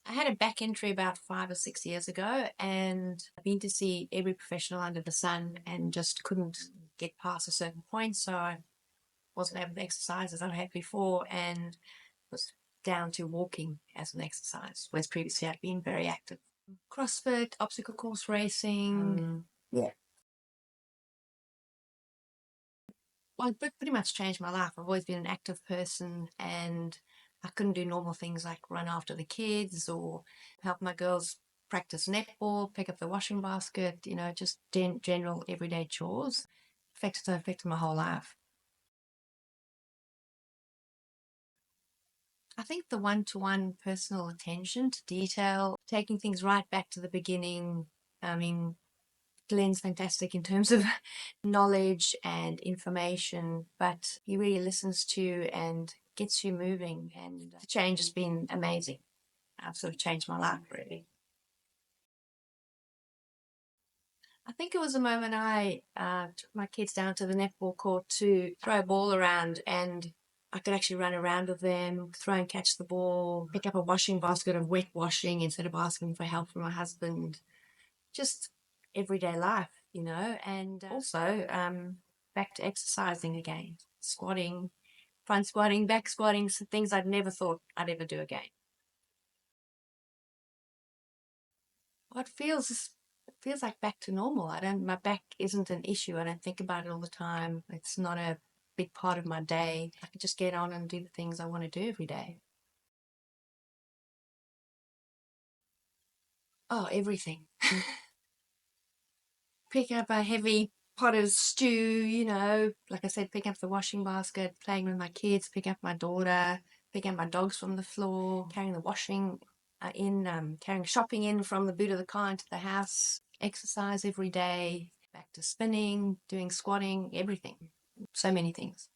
I had a back injury about 5 or 6 years ago, and I've been to see every professional under the sun and just couldn't get past a certain point. So I wasn't able to exercise as I had before and was down to walking as an exercise, whereas previously I'd been very active. CrossFit, obstacle course racing. Yeah. Well, it pretty much changed my life. I've always been an active person, and I couldn't do normal things like run after the kids or help my girls practice netball, pick up the washing basket, just general everyday chores. Affected my whole life. I think the one-to-one personal attention to detail, taking things right back to the beginning. I mean, Glenn's fantastic in terms of knowledge and information, but he really listens to you and gets you moving. And the change has been amazing. I've sort of changed my life, really. I think it was the moment I took my kids down to the netball court to throw a ball around, and I could actually run around with them, throw and catch the ball, pick up a washing basket of wet washing instead of asking for help from my husband. Just everyday life. And also back to exercising again, squatting, front squatting, back squatting, some things I'd never thought I'd ever do again. What feels like back to normal. My back isn't an issue. I don't think about it all the time. It's not a big part of my day. I can just get on and do the things I want to do every day. Oh, everything. Pick up a heavy pot of stew, like I said, pick up the washing basket, playing with my kids, pick up my daughter, pick up my dogs from the floor, carrying the washing carrying shopping in from the boot of the car into the house, exercise every day, back to spinning, doing squatting, everything. So many things.